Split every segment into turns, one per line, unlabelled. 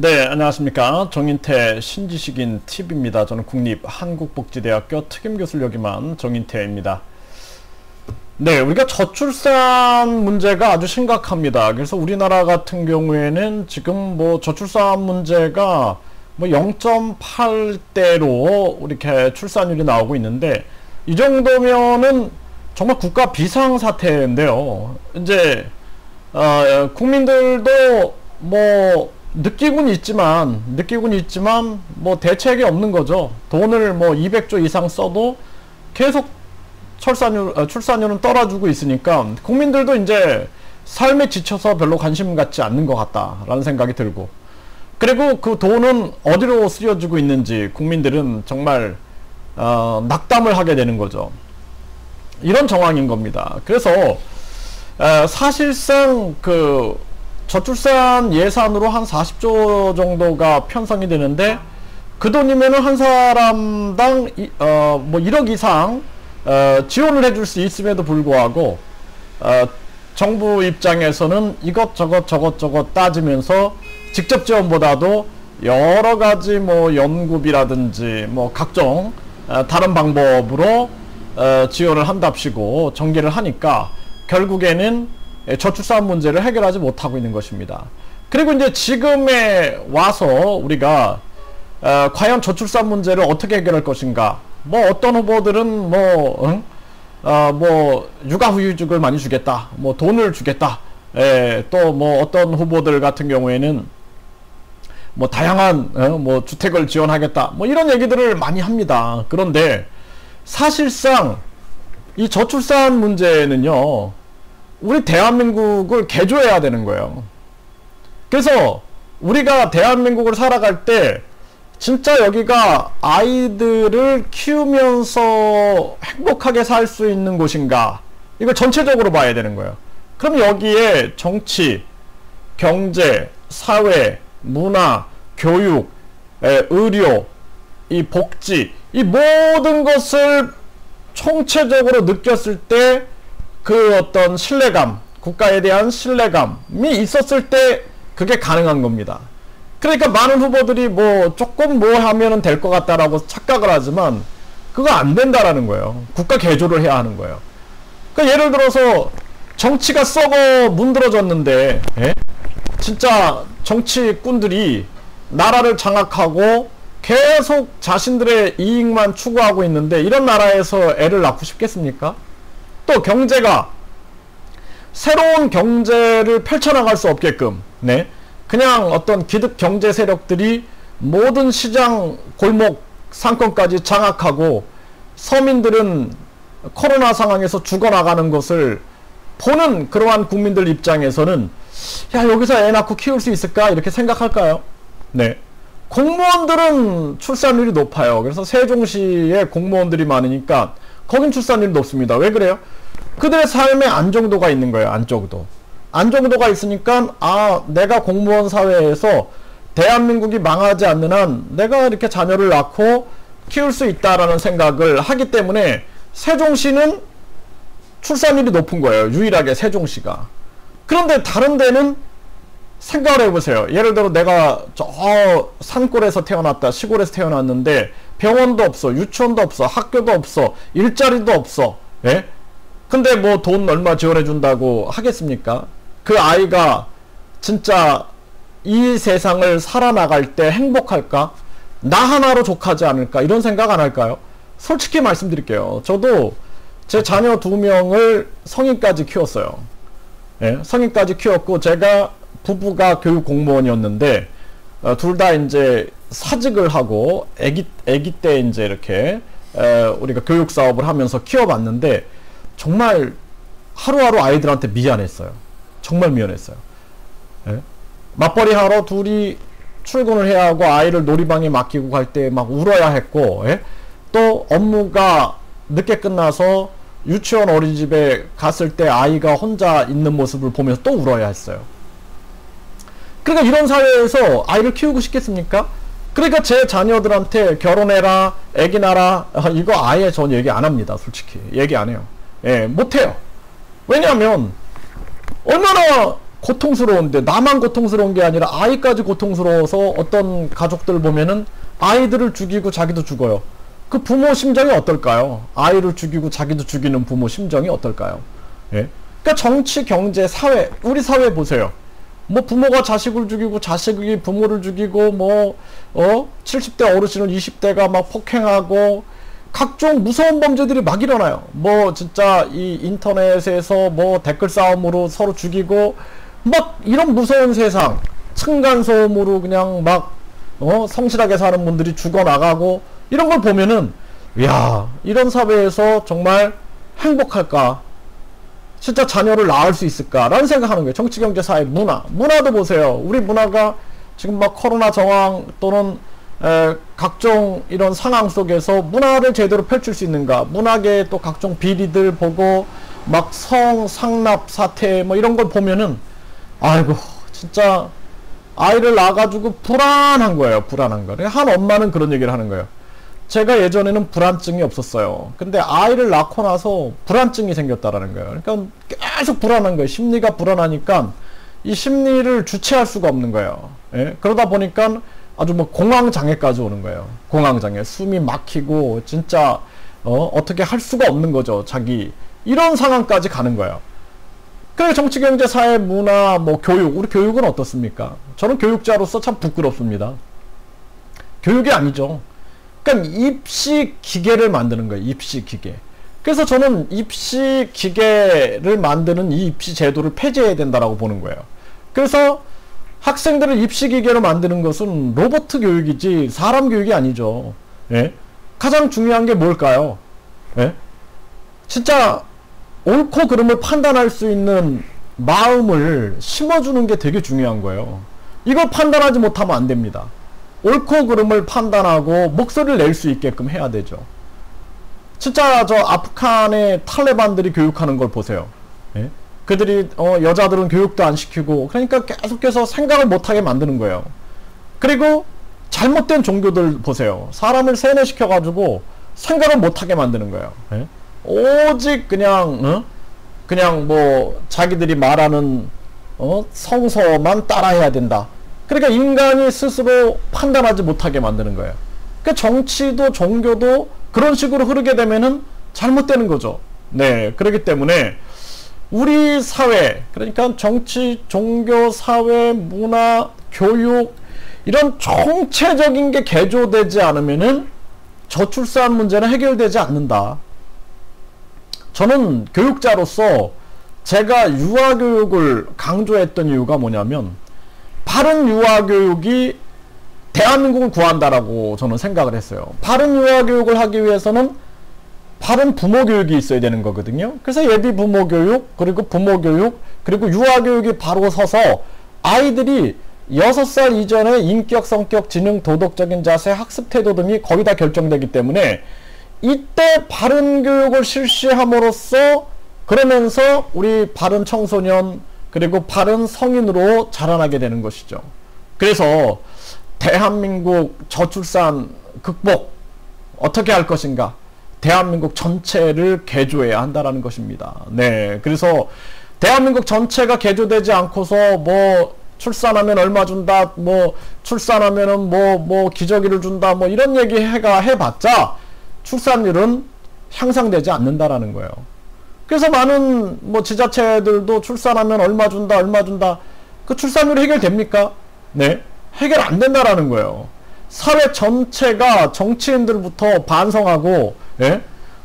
네, 안녕하십니까. 정인태 신지식인 TV입니다. 저는 국립한국복지대학교 특임교수를 역임한 정인태입니다. 네, 우리가 저출산 문제가 아주 심각합니다. 그래서 우리나라 같은 경우에는 지금 뭐 저출산 문제가 뭐 0.8대로 이렇게 출산율이 나오고 있는데, 이 정도면은 정말 국가 비상사태인데요. 이제 국민들도 뭐 느끼고는 있지만 뭐 대책이 없는 거죠. 돈을 뭐 200조 이상 써도 계속 출산율은 떨어지고 있으니까 국민들도 이제 삶에 지쳐서 별로 관심 갖지 않는 것 같다라는 생각이 들고, 그리고 그 돈은 어디로 쓰여지고 있는지 국민들은 정말 낙담을 하게 되는 거죠. 이런 정황인 겁니다. 그래서 사실상 그 저출산 예산으로 한 40조 정도가 편성이 되는데, 그 돈이면은 한 사람당 뭐 1억 이상 지원을 해줄 수 있음에도 불구하고 정부 입장에서는 이것저것 따지면서 직접 지원보다도 여러 가지 뭐 연구비라든지 뭐 각종 다른 방법으로 지원을 한답시고 전개를 하니까 결국에는 저출산 문제를 해결하지 못하고 있는 것입니다. 그리고 이제 지금에 와서 우리가 과연 저출산 문제를 어떻게 해결할 것인가, 뭐 어떤 후보들은 뭐 육아휴직을 많이 주겠다, 뭐 돈을 주겠다, 또 뭐 어떤 후보들 같은 경우에는 뭐 다양한 뭐 주택을 지원하겠다, 뭐 이런 얘기들을 많이 합니다. 그런데 사실상 이 저출산 문제는요, 우리 대한민국을 개조해야 되는 거예요. 그래서 우리가 대한민국을 살아갈 때 진짜 여기가 아이들을 키우면서 행복하게 살 수 있는 곳인가, 이걸 전체적으로 봐야 되는 거예요. 그럼 여기에 정치, 경제, 사회, 문화, 교육, 의료, 이 복지, 이 모든 것을 총체적으로 느꼈을 때 그 어떤 신뢰감, 국가에 대한 신뢰감이 있었을 때 그게 가능한 겁니다. 그러니까 많은 후보들이 뭐 조금 뭐 하면은 될 것 같다라고 착각을 하지만 그거 안 된다라는 거예요. 국가 개조를 해야 하는 거예요. 그러니까 예를 들어서 정치가 썩어 문드러졌는데, 진짜 정치꾼들이 나라를 장악하고 계속 자신들의 이익만 추구하고 있는데 이런 나라에서 애를 낳고 싶겠습니까? 또 경제가 새로운 경제를 펼쳐나갈 수 없게끔, 그냥 어떤 기득 경제 세력들이 모든 시장, 골목, 상권까지 장악하고 서민들은 코로나 상황에서 죽어나가는 것을 보는 그러한 국민들 입장에서는 야, 여기서 애 낳고 키울 수 있을까? 이렇게 생각할까요? 공무원들은 출산율이 높아요. 그래서 세종시에 공무원들이 많으니까 거긴 출산율이 높습니다. 왜 그래요? 그들의 삶의 안정도가 있는 거예요. 안정도가 있으니까 내가 공무원 사회에서 대한민국이 망하지 않는 한 내가 이렇게 자녀를 낳고 키울 수 있다라는 생각을 하기 때문에 세종시는 출산율이 높은 거예요. 유일하게 세종시가. 그런데 다른 데는 생각을 해보세요. 예를 들어 내가 저 산골에서 태어났다, 시골에서 태어났는데 병원도 없어, 유치원도 없어, 학교도 없어, 일자리도 없어. 근데 뭐 돈 얼마 지원해 준다고 하겠습니까? 그 아이가 진짜 이 세상을 살아나갈 때 행복할까? 나 하나로 족하지 않을까? 이런 생각 안 할까요? 솔직히 말씀드릴게요. 저도 제 자녀 2명을 성인까지 키웠어요. 성인까지 키웠고, 제가 부부가 교육 공무원이었는데 둘 다 이제 사직을 하고 아기 때 이제 이렇게 우리가 교육 사업을 하면서 키워봤는데 정말 하루하루 아이들한테 미안했어요. 정말 미안했어요. 맞벌이 하러 둘이 출근을 해야 하고 아이를 놀이방에 맡기고 갈 때 막 울어야 했고, 또 업무가 늦게 끝나서 유치원 어린이집에 갔을 때 아이가 혼자 있는 모습을 보면서 또 울어야 했어요. 그러니까 이런 사회에서 아이를 키우고 싶겠습니까? 그러니까 제 자녀들한테 결혼해라, 애기 낳아라, 이거 아예 전 얘기 안 합니다. 솔직히 얘기 안 해요. 못해요. 왜냐하면 얼마나 고통스러운데 나만 고통스러운 게 아니라 아이까지 고통스러워서 어떤 가족들 보면은 아이들을 죽이고 자기도 죽어요. 그 부모 심정이 어떨까요? 아이를 죽이고 자기도 죽이는 부모 심정이 어떨까요? 예? 그러니까 정치, 경제, 사회, 우리 사회 보세요. 뭐 부모가 자식을 죽이고 자식이 부모를 죽이고 뭐 70대 어르신을 20대가 막 폭행하고 각종 무서운 범죄들이 막 일어나요. 뭐 진짜 이 인터넷에서 뭐 댓글 싸움으로 서로 죽이고 막 이런 무서운 세상, 층간소음으로 그냥 막 성실하게 사는 분들이 죽어나가고 이런 걸 보면은 야, 이런 사회에서 정말 행복할까? 진짜 자녀를 낳을 수 있을까? 라는 생각하는 거예요. 정치, 경제, 사회, 문화도 보세요. 우리 문화가 지금 막 코로나 정황 또는 각종 이런 상황 속에서 문화를 제대로 펼칠 수 있는가? 문학의 또 각종 비리들 보고 막 상납 사태 뭐 이런 걸 보면은 아이고 진짜 아이를 낳아가지고 불안한 거예요. 불안한 거. 한 엄마는 그런 얘기를 하는 거예요. 제가 예전에는 불안증이 없었어요. 근데 아이를 낳고 나서 불안증이 생겼다라는 거예요. 그러니까 계속 불안한 거예요. 심리가 불안하니까 이 심리를 주체할 수가 없는 거예요. 예? 그러다 보니까 아주 뭐 공황장애까지 오는 거예요. 공황장애. 숨이 막히고 진짜 어떻게 할 수가 없는 거죠. 자기. 이런 상황까지 가는 거예요. 그래 정치, 경제, 사회, 문화, 뭐 교육. 우리 교육은 어떻습니까? 저는 교육자로서 참 부끄럽습니다. 교육이 아니죠. 그러니까 입시 기계를 만드는 거예요. 입시 기계. 그래서 저는 입시 기계를 만드는 이 입시 제도를 폐지해야 된다라고 보는 거예요. 그래서 학생들을 입시 기계로 만드는 것은 로봇 교육이지 사람 교육이 아니죠. 예? 가장 중요한 게 뭘까요? 예? 진짜 옳고 그름을 판단할 수 있는 마음을 심어주는 게 되게 중요한 거예요. 이걸 판단하지 못하면 안 됩니다. 옳고 그름을 판단하고 목소리를 낼 수 있게끔 해야 되죠. 진짜 저 아프간의 탈레반들이 교육하는 걸 보세요. 예? 그들이 여자들은 교육도 안 시키고 그러니까 계속해서 생각을 못하게 만드는 거예요. 그리고 잘못된 종교들 보세요. 사람을 세뇌시켜가지고 생각을 못하게 만드는 거예요. 예? 오직 그냥 뭐 자기들이 말하는 성서만 따라해야 된다. 그러니까 인간이 스스로 판단하지 못하게 만드는 거예요. 그러니까 정치도 종교도 그런 식으로 흐르게 되면은 잘못되는 거죠. 네, 그렇기 때문에 우리 사회, 그러니까 정치, 종교, 사회, 문화, 교육 이런 총체적인 게 개조되지 않으면은 저출산 문제는 해결되지 않는다. 저는 교육자로서 제가 유아교육을 강조했던 이유가 뭐냐면 바른 유아교육이 대한민국을 구한다라고 저는 생각을 했어요. 바른 유아교육을 하기 위해서는 바른 부모교육이 있어야 되는 거거든요. 그래서 예비 부모교육, 그리고 부모교육, 그리고 유아교육이 바로 서서 아이들이 6살 이전에 인격, 성격, 지능, 도덕적인 자세, 학습 태도 등이 거의 다 결정되기 때문에 이때 바른 교육을 실시함으로써 그러면서 우리 바른 청소년 그리고 바른 성인으로 자라나게 되는 것이죠. 그래서 대한민국 저출산 극복 어떻게 할 것인가? 대한민국 전체를 개조해야 한다라는 것입니다. 네, 그래서 대한민국 전체가 개조되지 않고서 뭐 출산하면 얼마 준다, 뭐 출산하면은 뭐 기저귀를 준다, 뭐 이런 얘기 해봤자 출산율은 향상되지 않는다라는 거예요. 그래서 많은 뭐 지자체들도 출산하면 얼마 준다. 그 출산율이 해결됩니까? 네, 해결 안 된다라는 거예요. 사회 전체가 정치인들부터 반성하고, 예?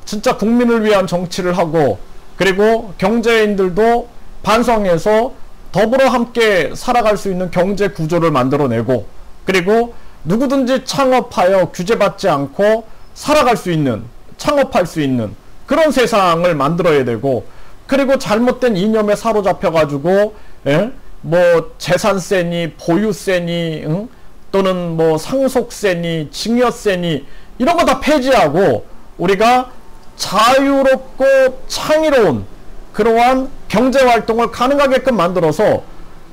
진짜 국민을 위한 정치를 하고, 그리고 경제인들도 반성해서 더불어 함께 살아갈 수 있는 경제 구조를 만들어내고, 그리고 누구든지 창업하여 규제받지 않고 살아갈 수 있는, 창업할 수 있는 그런 세상을 만들어야 되고, 그리고 잘못된 이념에 사로잡혀가지고, 예? 뭐 재산세니 보유세니 또는 뭐 상속세니 증여세니 이런 거 다 폐지하고 우리가 자유롭고 창의로운 그러한 경제활동을 가능하게끔 만들어서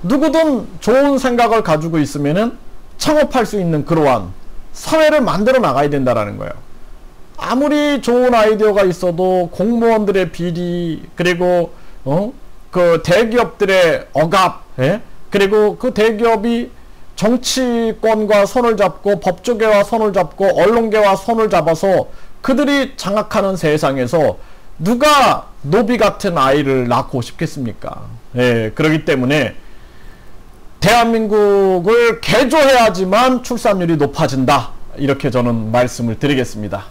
누구든 좋은 생각을 가지고 있으면은 창업할 수 있는 그러한 사회를 만들어 나가야 된다라는 거예요. 아무리 좋은 아이디어가 있어도 공무원들의 비리, 그리고 그 대기업들의 억압, 예? 그리고 그 대기업이 정치권과 손을 잡고 법조계와 손을 잡고 언론계와 손을 잡아서 그들이 장악하는 세상에서 누가 노비 같은 아이를 낳고 싶겠습니까? 예, 그렇기 때문에 대한민국을 개조해야지만 출산율이 높아진다. 이렇게 저는 말씀을 드리겠습니다.